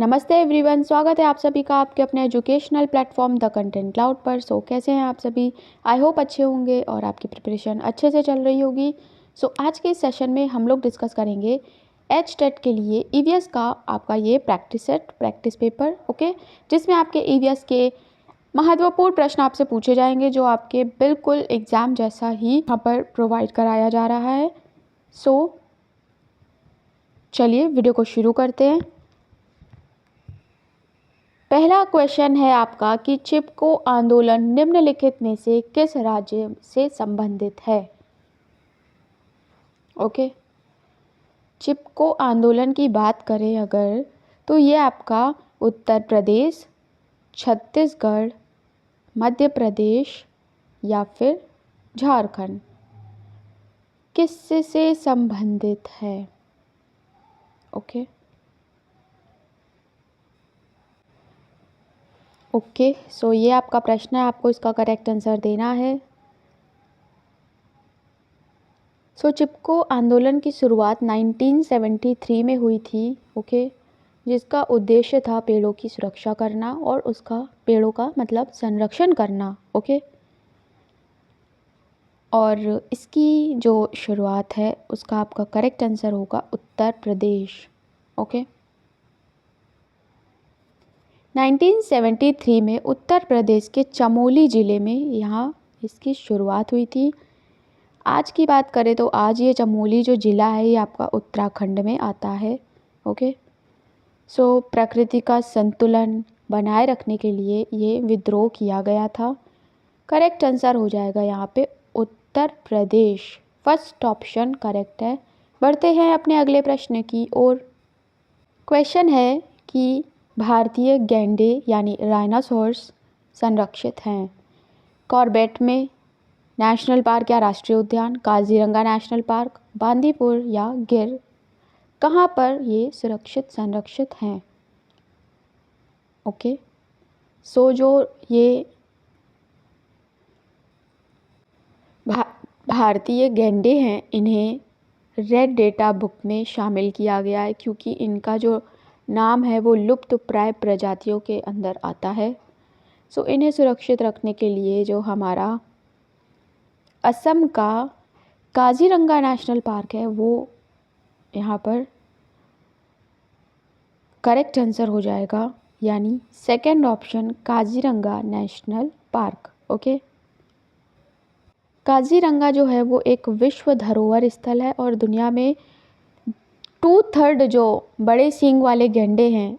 नमस्ते एवरीवन, स्वागत है आप सभी का आपके अपने educational platform the content cloud पर। कैसे हैं आप सभी? आई होप अच्छे होंगे और आपकी प्रिपरेशन अच्छे से चल रही होगी। आज के इस सेशन में हम लोग डिस्कस करेंगे एच टेट के लिए ईवीएस का आपका ये practice set, practice paper, okay, जिसमें आपके ईवीएस के महत्वपूर्ण प्रश्न आपसे पूछे जाएंगे जो आपके बिल्कुल एग्ज़ाम जैसा ही यहाँ पर प्रोवाइड कराया जा रहा है। चलिए वीडियो को शुरू करते हैं। पहला क्वेश्चन है आपका कि चिपको आंदोलन निम्नलिखित में से किस राज्य से संबंधित है? ओके, चिपको आंदोलन की बात करें अगर, तो ये आपका उत्तर प्रदेश, छत्तीसगढ़, मध्य प्रदेश या फिर झारखंड किससे संबंधित है? ओके ये आपका प्रश्न है, आपको इसका करेक्ट आंसर देना है। चिपको आंदोलन की शुरुआत 1973 में हुई थी, ओके, जिसका उद्देश्य था पेड़ों की सुरक्षा करना और उसका पेड़ों का मतलब संरक्षण करना, ओके। और इसकी जो शुरुआत है उसका आपका करेक्ट आंसर होगा उत्तर प्रदेश, ओके। 1973 में उत्तर प्रदेश के चमोली ज़िले में यहाँ इसकी शुरुआत हुई थी। आज की बात करें तो आज ये चमोली जो ज़िला है ये आपका उत्तराखंड में आता है, ओके। प्रकृति का संतुलन बनाए रखने के लिए ये विद्रोह किया गया था। करेक्ट आंसर हो जाएगा यहाँ पे Uttar Pradesh, first option correct है। बढ़ते हैं अपने अगले प्रश्न की ओर। क्वेश्चन है कि भारतीय गैंडे यानी राइनासोर्स संरक्षित हैं कॉर्बेट में नेशनल पार्क या राष्ट्रीय उद्यान, काजीरंगा नेशनल पार्क, बांदीपुर या गिर, कहाँ पर ये सुरक्षित संरक्षित हैं? ओके, जो ये भारतीय गैंडे हैं इन्हें रेड डेटा बुक में शामिल किया गया है क्योंकि इनका जो नाम है वो लुप्त प्राय प्रजातियों के अंदर आता है। इन्हें सुरक्षित रखने के लिए जो हमारा असम का काजीरंगा नेशनल पार्क है वो यहाँ पर करेक्ट आंसर हो जाएगा, यानी second option Kaziranga national park, okay. Kaziranga जो है वो एक विश्व धरोहर स्थल है और दुनिया में 2/3 जो बड़े सींग वाले गैंडे हैं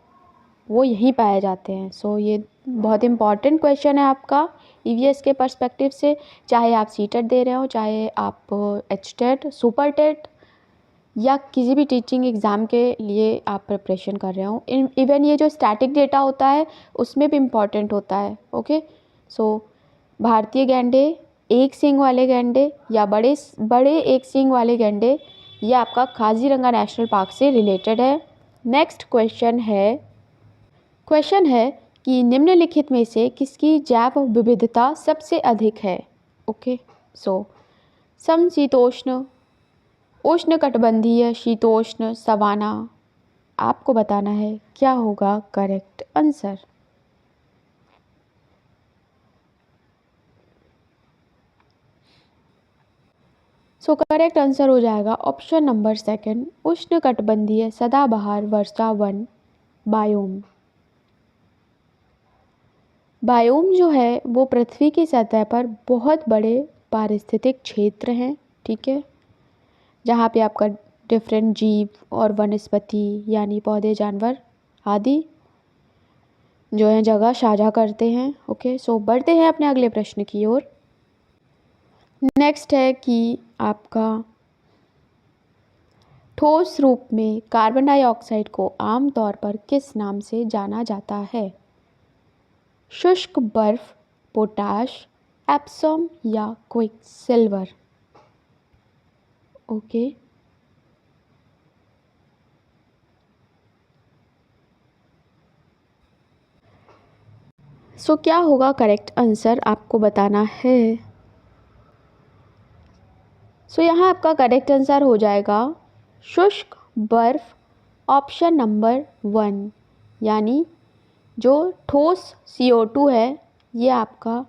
वो यहीं पाए जाते हैं। ये बहुत इम्पॉर्टेंट क्वेश्चन है आपका ईवीएस के पर्सपेक्टिव से, चाहे आप सीटेट दे रहे हो, चाहे आप एचटेट, सुपर टेट या किसी भी टीचिंग एग्ज़ाम के लिए आप प्रिपरेशन कर रहे हो। इवन ये जो स्टैटिक डेटा होता है उसमें भी इम्पॉर्टेंट होता है, ओके। भारतीय गैंडे, एक सींग वाले गैंडे या बड़े एक सींग वाले गैंडे, ये आपका काजीरंगा नेशनल पार्क से रिलेटेड है। नेक्स्ट क्वेश्चन है कि निम्नलिखित में से किसकी जैव विविधता सबसे अधिक है? ओके, समशीतोष्ण, उष्णकटिबंधीय, शीतोष्ण, सवाना, आपको बताना है क्या होगा करेक्ट आंसर। करेक्ट आंसर हो जाएगा ऑप्शन नंबर सेकंड, उष्णकटिबंधीय सदाबहार वर्षा वन बायोम। बायोम जो है वो पृथ्वी की सतह पर बहुत बड़े पारिस्थितिक क्षेत्र हैं, ठीक है, जहाँ पे आपका डिफरेंट जीव और वनस्पति यानी पौधे, जानवर आदि जो है जगह साझा करते हैं, ओके। बढ़ते हैं अपने अगले प्रश्न की ओर। नेक्स्ट है कि आपका ठोस रूप में कार्बन डाइऑक्साइड को आमतौर पर किस नाम से जाना जाता है? शुष्क बर्फ, पोटाश, एप्सॉम या क्विकसिल्वर, ओके। क्या होगा करेक्ट आंसर, आपको बताना है। यहाँ आपका करेक्ट आंसर हो जाएगा शुष्क बर्फ, ऑप्शन नंबर 1, यानी जो ठोस CO2 है ये आपका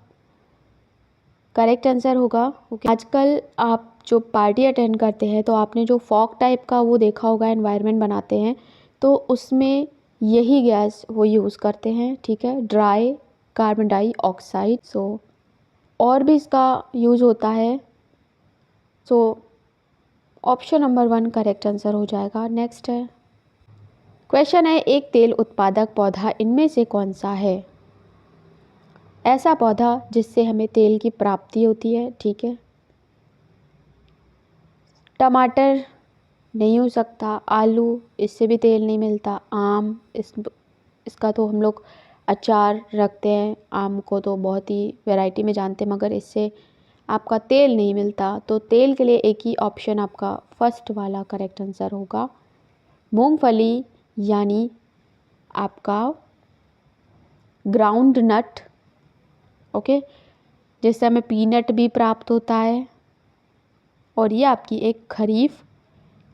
करेक्ट आंसर होगा। ओके, आजकल आप जो पार्टी अटेंड करते हैं तो आपने जो फॉग टाइप का वो देखा होगा, एनवायरनमेंट बनाते हैं तो उसमें यही गैस वो यूज़ करते हैं, ठीक है, ड्राई कार्बन डाइऑक्साइड। सो और भी इसका यूज़ होता है। So option number 1 correct answer हो जाएगा। नेक्स्ट है क्वेश्चन है, एक तेल उत्पादक पौधा इनमें से कौन सा है? ऐसा पौधा जिससे हमें तेल की प्राप्ति होती है, ठीक है। टमाटर नहीं हो सकता, आलू इससे भी तेल नहीं मिलता, आम इसका तो हम लोग अचार रखते हैं, आम को तो बहुत ही वैरायटी में जानते हैं मगर इससे आपका तेल नहीं मिलता। तो तेल के लिए एक ही ऑप्शन आपका फर्स्ट वाला करेक्ट आंसर होगा, मूंगफली यानी आपका ग्राउंड नट। ओके, जिससे हमें पीनट भी प्राप्त होता है और ये आपकी एक खरीफ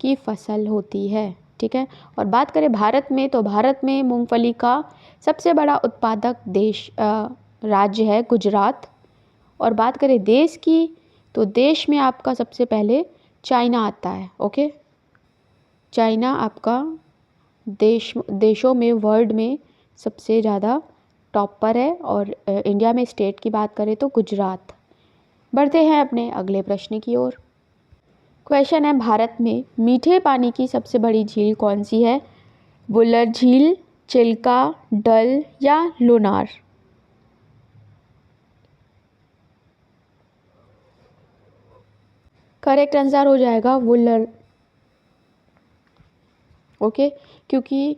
की फसल होती है, ठीक है। और बात करें भारत में तो भारत में मूंगफली का सबसे बड़ा उत्पादक राज्य है गुजरात। और बात करें देश की तो देश में आपका सबसे पहले चाइना आता है। ओके, चाइना आपका देशों में वर्ल्ड में सबसे ज़्यादा टॉप पर है। और इंडिया में स्टेट की बात करें तो गुजरात। बढ़ते हैं अपने अगले प्रश्न की ओर। क्वेश्चन है, भारत में मीठे पानी की सबसे बड़ी झील कौन सी है? वुलर झील, चिल्का, डल या लोनार? करेक्ट आंसर हो जाएगा वुलर। ओके, क्योंकि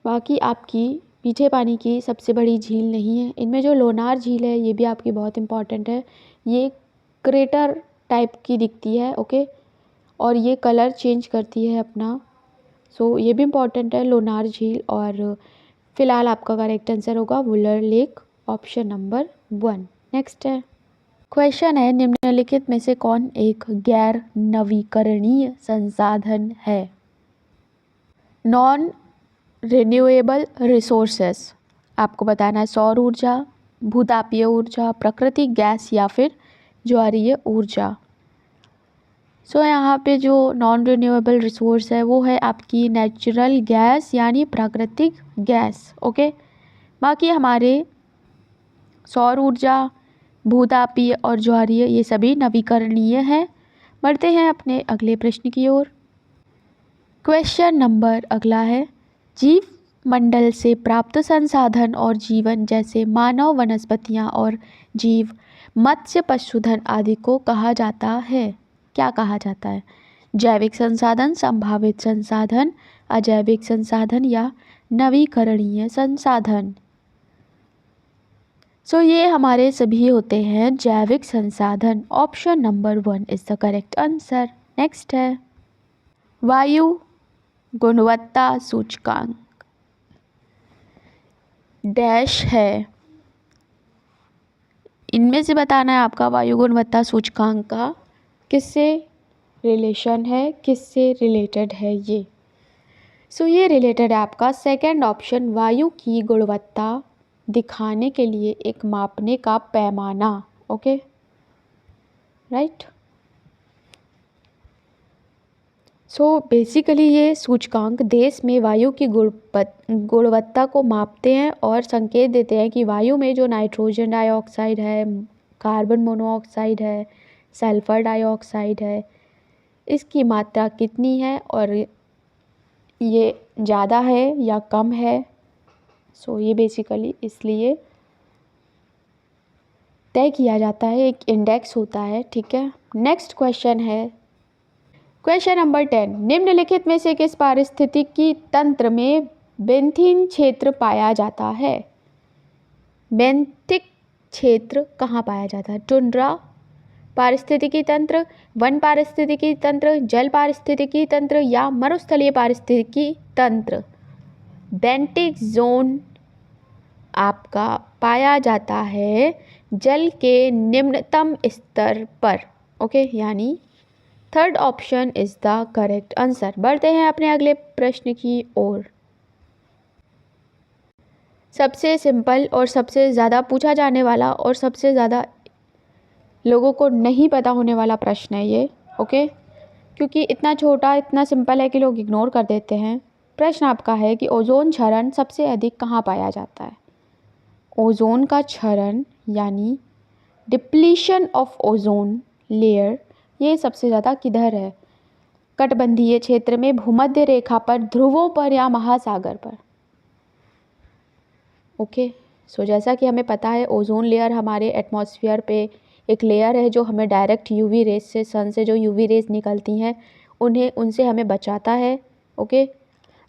बाकी आपकी मीठे पानी की सबसे बड़ी झील नहीं है। इनमें जो लोनार झील है ये भी आपकी बहुत इंपॉर्टेंट है। ये क्रेटर टाइप की दिखती है। ओके, और ये कलर चेंज करती है अपना। सो ये भी इम्पॉर्टेंट है लोनार झील। और फिलहाल आपका करेक्ट आंसर होगा Wular lake, option number 1। Next है क्वेश्चन है, निम्नलिखित में से कौन एक गैर नवीकरणीय संसाधन है? नॉन रिन्यूएबल रिसोर्सेस, आपको बताना है सौर ऊर्जा, भूतापीय ऊर्जा, प्राकृतिक गैस या फिर ज्वारीय ऊर्जा। सो यहाँ पे जो नॉन रिन्यूएबल रिसोर्स है वो है आपकी नेचुरल गैस यानी प्राकृतिक गैस। ओके, बाकी हमारे सौर ऊर्जा, भूतापीय और ज्वारीय ये सभी नवीकरणीय हैं। बढ़ते हैं अपने अगले प्रश्न की ओर। क्वेश्चन नंबर अगला है, जीव मंडल से प्राप्त संसाधन और जीवन जैसे मानव, वनस्पतियाँ और जीव, मत्स्य, पशुधन आदि को कहा जाता है? क्या कहा जाता है? जैविक संसाधन, संभावित संसाधन, अजैविक संसाधन या नवीकरणीय संसाधन? सो ये हमारे सभी होते हैं जैविक संसाधन। Option number 1 is the correct answer. Next है वायु गुणवत्ता सूचकांक डैश है। इनमें से बताना है आपका वायु गुणवत्ता सूचकांक का किससे रिलेशन है, किससे रिलेटेड है ये। सो ये रिलेटेड है आपका सेकंड ऑप्शन, वायु की गुणवत्ता दिखाने के लिए एक मापने का पैमाना। Okay, right. सो बेसिकली ये सूचकांक देश में वायु की गुणवत्ता को मापते हैं और संकेत देते हैं कि वायु में जो नाइट्रोजन डाइऑक्साइड है, कार्बन मोनोऑक्साइड है, सल्फर डाइऑक्साइड है, इसकी मात्रा कितनी है और ये ज़्यादा है या कम है। सो ये बेसिकली इसलिए तय किया जाता है, एक इंडेक्स होता है, ठीक है। नेक्स्ट क्वेश्चन है क्वेश्चन नंबर 10, निम्नलिखित में से किस पारिस्थितिकी तंत्र में बेंथीन क्षेत्र पाया जाता है? बेंथिक क्षेत्र कहाँ पाया जाता है? टुंड्रा पारिस्थितिकी तंत्र, वन पारिस्थितिकी तंत्र, जल पारिस्थितिकी तंत्र या मरुस्थलीय पारिस्थितिकी तंत्र? बेंटिक जोन आपका पाया जाता है जल के निम्नतम स्तर पर। ओके, यानी third option is the correct answer. बढ़ते हैं अपने अगले प्रश्न की ओर। सबसे सिंपल और सबसे ज़्यादा पूछा जाने वाला और सबसे ज़्यादा लोगों को नहीं पता होने वाला प्रश्न है ये, ओके, क्योंकि इतना छोटा इतना सिंपल है कि लोग इग्नोर कर देते हैं। प्रश्न आपका है कि ओजोन क्षरण सबसे अधिक कहाँ पाया जाता है। ओजोन का क्षरण यानी डिप्लीशन ऑफ ओजोन लेयर, ये सबसे ज़्यादा किधर है? कटिबंधीय क्षेत्र में, भूमध्य रेखा पर, ध्रुवों पर या महासागर पर। ओके, सो जैसा कि हमें पता है ओजोन लेयर हमारे एटमॉस्फेयर पे एक लेयर है जो हमें डायरेक्ट यूवी रेस से, सन से जो यूवी रेस निकलती हैं उनसे हमें बचाता है। ओके,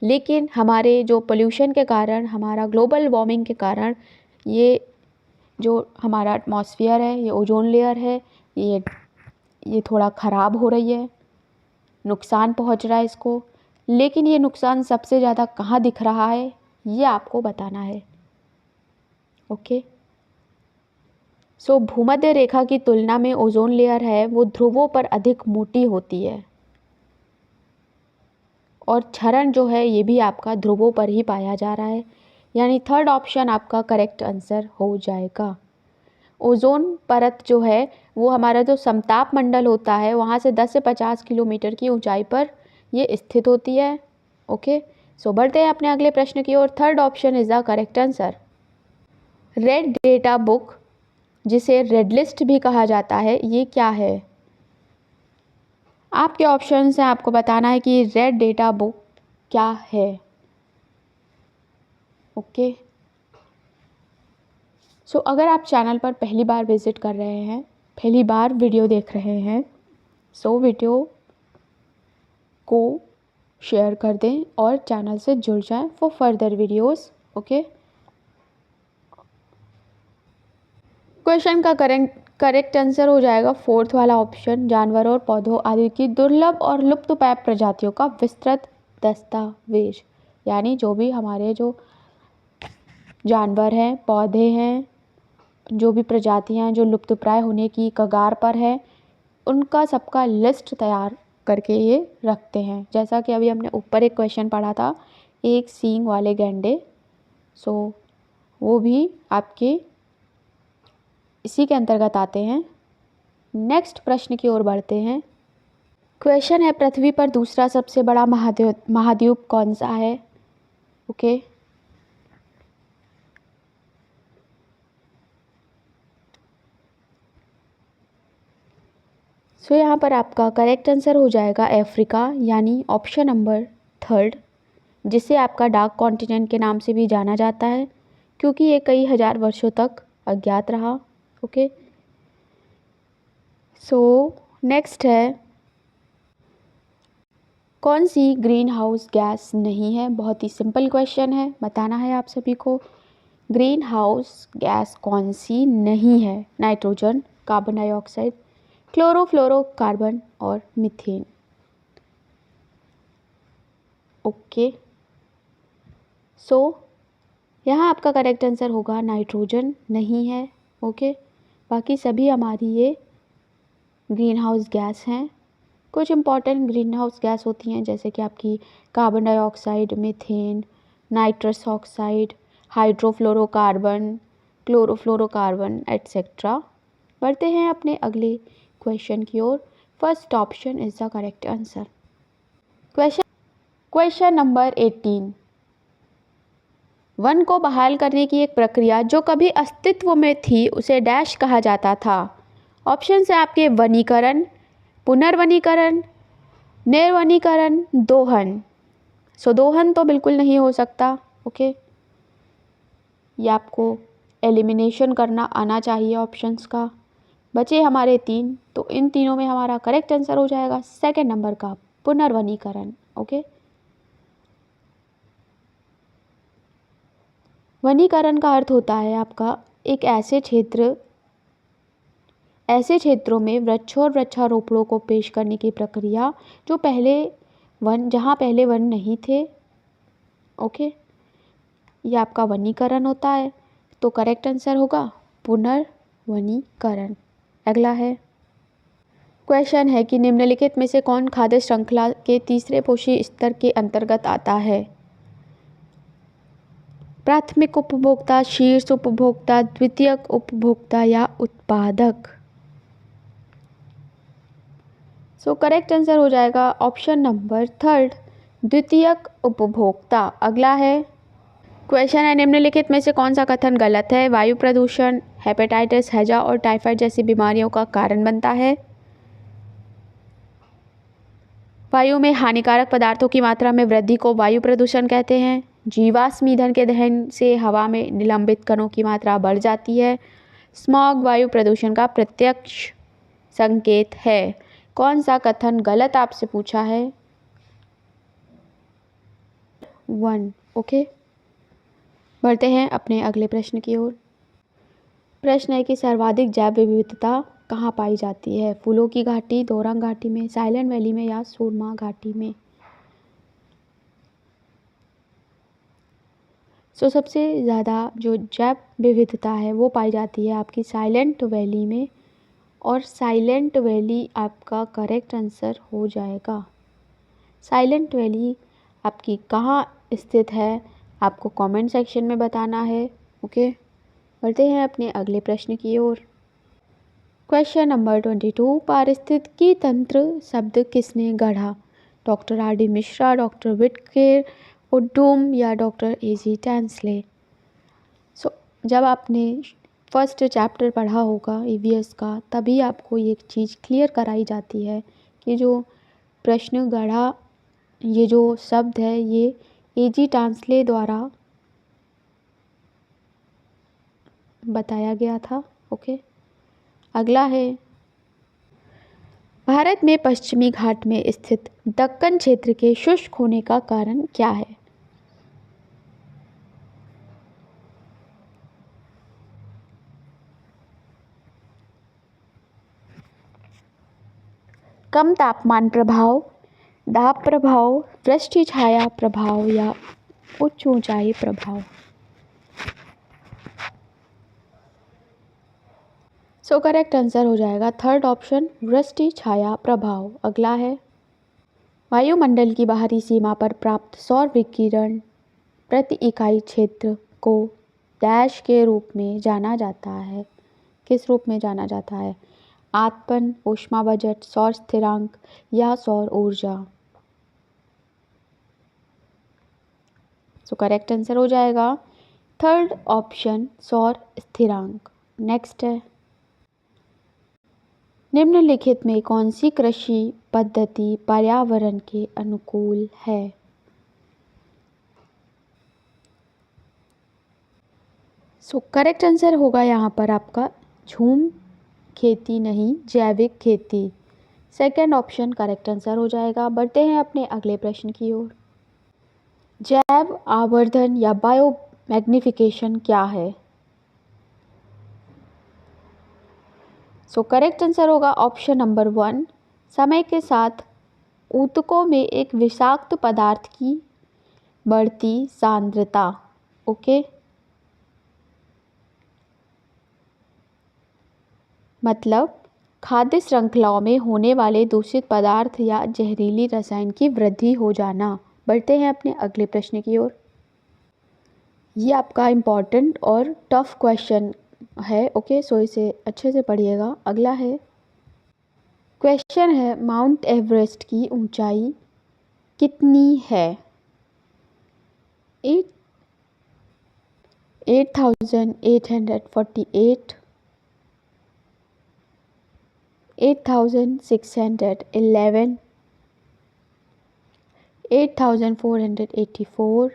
लेकिन हमारे जो पोल्यूशन के कारण, हमारा ग्लोबल वार्मिंग के कारण ये जो हमारा एटमॉस्फेयर है, ये ओजोन लेयर है, ये थोड़ा ख़राब हो रही है, नुकसान पहुंच रहा है इसको। लेकिन ये नुकसान सबसे ज़्यादा कहाँ दिख रहा है ये आपको बताना है। ओके, सो भूमध्य रेखा की तुलना में ओजोन लेयर है वो ध्रुवों पर अधिक मोटी होती है और क्षरण जो है ये भी आपका ध्रुवों पर ही पाया जा रहा है, यानी थर्ड ऑप्शन आपका करेक्ट आंसर हो जाएगा। ओजोन परत जो है वो हमारा जो समताप मंडल होता है वहाँ से 10 से 50 किलोमीटर की ऊंचाई पर ये स्थित होती है। ओके, सो बढ़ते हैं अपने अगले प्रश्न की ओर। Third option is the correct answer. Red data book, जिसे रेड लिस्ट भी कहा जाता है, ये क्या है? आपके ऑप्शंस हैं, आपको बताना है कि रेड डेटा बुक क्या है। ओके, सो अगर आप चैनल पर पहली बार विजिट कर रहे हैं, पहली बार वीडियो देख रहे हैं, सो वीडियो को शेयर कर दें और चैनल से जुड़ जाएं for further videos. Okay, question का करेक्ट आंसर हो जाएगा फोर्थ वाला ऑप्शन, जानवरों और पौधों आदि की दुर्लभ और लुप्तप्राय प्रजातियों का विस्तृत दस्तावेज, यानी जो भी हमारे जो जानवर हैं, पौधे हैं, जो भी प्रजातियां जो लुप्तप्राय होने की कगार पर है, उनका सबका लिस्ट तैयार करके ये रखते हैं। जैसा कि अभी हमने ऊपर एक क्वेश्चन पढ़ा था, एक सींग वाले गैंडे, सो वो भी आपके इसी के अंतर्गत आते हैं। नेक्स्ट प्रश्न की ओर बढ़ते हैं। क्वेश्चन है, पृथ्वी पर दूसरा सबसे बड़ा महाद्वीप कौन सा है? ओके, सो यहाँ पर आपका करेक्ट आंसर हो जाएगा अफ्रीका, यानी ऑप्शन नंबर थर्ड, जिसे आपका डार्क कॉन्टिनेंट के नाम से भी जाना जाता है क्योंकि ये कई हजार वर्षों तक अज्ञात रहा। ओके, सो नेक्स्ट है, कौन सी ग्रीन हाउस गैस नहीं है? बहुत ही सिंपल क्वेश्चन है, बताना है आप सभी को। ग्रीन हाउस गैस कौन सी नहीं है? नाइट्रोजन, कार्बन डाइऑक्साइड, क्लोरोफ्लोरोकार्बन और मीथेन। ओके, सो यहाँ आपका करेक्ट आंसर होगा नाइट्रोजन नहीं है। ओके, बाकी सभी हमारी ये ग्रीन हाउस गैस हैं। कुछ इंपॉर्टेंट ग्रीन हाउस गैस होती हैं जैसे कि आपकी carbon dioxide, methane, nitrous oxide, hydrofluorocarbon, chlorofluorocarbon etcetera. बढ़ते हैं अपने अगले क्वेश्चन की ओर। First option is the correct answer. Question number 18, वन को बहाल करने की एक प्रक्रिया जो कभी अस्तित्व में थी उसे डैश कहा जाता था। ऑप्शन है आपके वनीकरण, पुनर्वनीकरण, निर्वनीकरण, दोहन। सो दोहन तो बिल्कुल नहीं हो सकता। ओके, ये आपको एलिमिनेशन करना आना चाहिए ऑप्शंस का। बचे हमारे तीन, तो इन तीनों में हमारा करेक्ट आंसर हो जाएगा सेकंड नंबर का पुनर्वनीकरण। ओके, वनीकरण का अर्थ होता है आपका एक ऐसे क्षेत्रों में वृक्षों और वृक्षारोपणों को पेश करने की प्रक्रिया जहाँ पहले वन नहीं थे। ओके, ये आपका वनीकरण होता है, तो करेक्ट आंसर होगा पुनर्वनीकरण। अगला है, क्वेश्चन है कि निम्नलिखित में से कौन खाद्य श्रृंखला के तीसरे पोषी स्तर के अंतर्गत आता है? प्राथमिक उपभोक्ता, शीर्ष उपभोक्ता, द्वितीयक उपभोक्ता या उत्पादक। सो करेक्ट आंसर हो जाएगा ऑप्शन नंबर 3, द्वितीयक उपभोक्ता। अगला है क्वेश्चन है, निम्नलिखित में से कौन सा कथन गलत है? वायु प्रदूषण हेपेटाइटिस, हैजा और टाइफाइड जैसी बीमारियों का कारण बनता है। वायु में हानिकारक पदार्थों की मात्रा में वृद्धि को वायु प्रदूषण कहते हैं। जीवाश्म ईंधन के दहन से हवा में निलंबित कणों की मात्रा बढ़ जाती है। स्मॉग वायु प्रदूषण का प्रत्यक्ष संकेत है। कौन सा कथन गलत आपसे पूछा है? 1। ओके, बढ़ते हैं अपने अगले प्रश्न की ओर। प्रश्न है कि सर्वाधिक जैव विविधता कहाँ पाई जाती है? फूलों की घाटी, दोरंग घाटी में, साइलेंट वैली में या सुरमा घाटी में? सबसे ज़्यादा जो जैव विविधता है वो पाई जाती है आपकी साइलेंट वैली में, और साइलेंट वैली आपका करेक्ट आंसर हो जाएगा। साइलेंट वैली आपकी कहाँ स्थित है आपको कमेंट सेक्शन में बताना है। ओके, बढ़ते हैं अपने अगले प्रश्न की ओर। क्वेश्चन नंबर 22, पारिस्थितिकी तंत्र शब्द किसने गढ़ा? Doctor R D Mishra, doctor विटकेर वुडूम या डॉक्टर ए.जी. टैंसले? जब आपने फर्स्ट चैप्टर पढ़ा होगा ईवीएस का, तभी आपको ये चीज़ क्लियर कराई जाती है कि जो प्रश्न गढ़ा, ये जो शब्द है ये ए.जी. टैंसले द्वारा बताया गया था। ओके, अगला है, भारत में पश्चिमी घाट में स्थित दक्कन क्षेत्र के शुष्क होने का कारण क्या है? कम तापमान प्रभाव, दाब प्रभाव, वृष्टि छाया प्रभाव या उच्च ऊंचाई प्रभाव? करेक्ट आंसर हो जाएगा 3rd ऑप्शन, वृष्टि छाया प्रभाव। अगला है, वायुमंडल की बाहरी सीमा पर प्राप्त सौर विकिरण प्रति इकाई क्षेत्र को डैश के रूप में जाना जाता है। किस रूप में जाना जाता है? आतपन, ऊष्मा बजट, सौर स्थिरांक या सौर ऊर्जा? करेक्ट आंसर हो जाएगा 3rd ऑप्शन, सौर स्थिरांक। नेक्स्ट है, निम्नलिखित में कौन सी कृषि पद्धति पर्यावरण के अनुकूल है? करेक्ट आंसर होगा यहाँ पर आपका झूम खेती नहीं, जैविक खेती। 2nd ऑप्शन करेक्ट आंसर हो जाएगा। बढ़ते हैं अपने अगले प्रश्न की ओर। जैव आवर्धन या बायो मैग्निफिकेशन क्या है? करेक्ट आंसर होगा ऑप्शन नंबर 1, समय के साथ ऊतकों में एक विषाक्त पदार्थ की बढ़ती सांद्रता। ओके, मतलब खाद्य श्रृंखलाओं में होने वाले दूषित पदार्थ या जहरीली रसायन की वृद्धि हो जाना। बढ़ते हैं अपने अगले प्रश्न की ओर। ये आपका इम्पॉर्टेंट और टफ क्वेश्चन है। ओके, इसे अच्छे से पढ़िएगा। अगला है, क्वेश्चन है, माउंट एवरेस्ट की ऊंचाई कितनी है? 8,848, 8,611, 8,484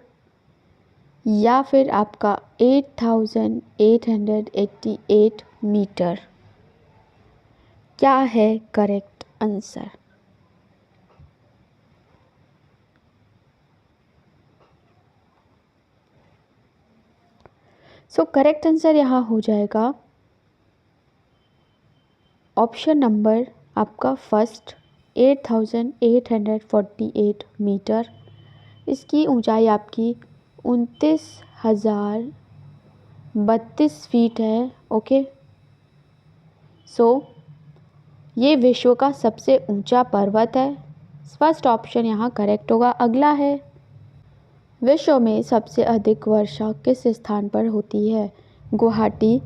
या फिर आपका 8,888 मीटर? क्या है करेक्ट आंसर? करेक्ट आंसर यहाँ हो जाएगा ऑप्शन नंबर आपका फर्स्ट, 8,848 मीटर। इसकी ऊंचाई आपकी 29,032 फीट है। ओके, ये विश्व का सबसे ऊंचा पर्वत है। फर्स्ट ऑप्शन यहाँ करेक्ट होगा। अगला है, विश्व में सबसे अधिक वर्षा किस स्थान पर होती है? गुवाहाटी,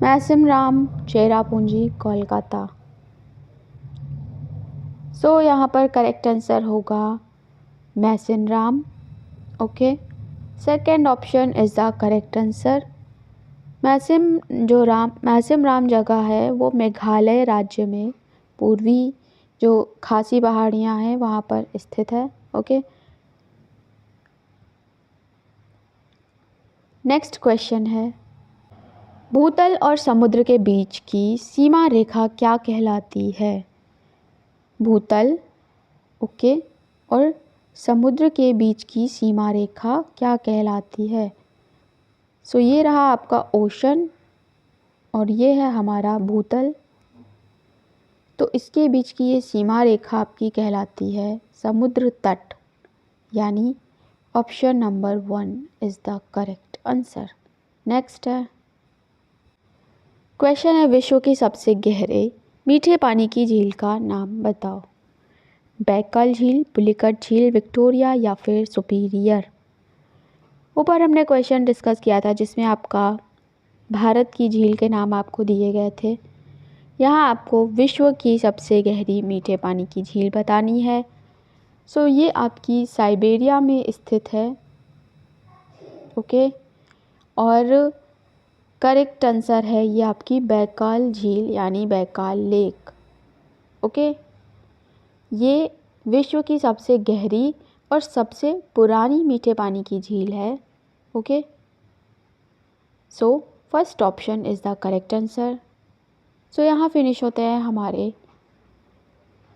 मैसिमराम, चेरापूंजी, कोलकाता। सो यहाँ पर करेक्ट आंसर होगा Mawsynram. Okay, second option is the correct answer. Mawsynram जगह है वो मेघालय राज्य में पूर्वी जो खासी पहाड़ियाँ हैं वहाँ पर स्थित है। ओके, नेक्स्ट क्वेश्चन है, भूतल और समुद्र के बीच की सीमा रेखा क्या कहलाती है? भूतल, ओके, और समुद्र के बीच की सीमा रेखा क्या कहलाती है? सो ये रहा आपका ओशन और ये है हमारा भूतल। तो इसके बीच की ये सीमा रेखा आपकी कहलाती है समुद्र तट, यानी option number 1 is the correct answer. Next है क्वेश्चन है, विश्व की सबसे गहरे मीठे पानी की झील का नाम बताओ। बैकल झील, पुलिकट झील, विक्टोरिया या फिर सुपीरियर। ऊपर हमने क्वेश्चन डिस्कस किया था जिसमें आपका भारत की झील के नाम आपको दिए गए थे। यहाँ आपको विश्व की सबसे गहरी मीठे पानी की झील बतानी है। सो ये आपकी साइबेरिया में स्थित है। ओके, और करेक्ट आंसर है ये आपकी बैकाल झील यानी बैकाल लेक। ओके, ये विश्व की सबसे गहरी और सबसे पुरानी मीठे पानी की झील है। Okay, so first option is the correct answer. So यहाँ फिनिश होते हैं हमारे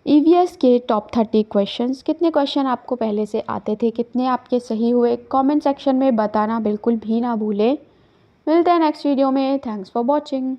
ईवीएस के टॉप 30 क्वेश्चंस। कितने क्वेश्चन आपको पहले से आते थे, कितने आपके सही हुए, कमेंट सेक्शन में बताना बिल्कुल भी ना भूलें। मिलते हैं नेक्स्ट वीडियो में। Thanks for watching.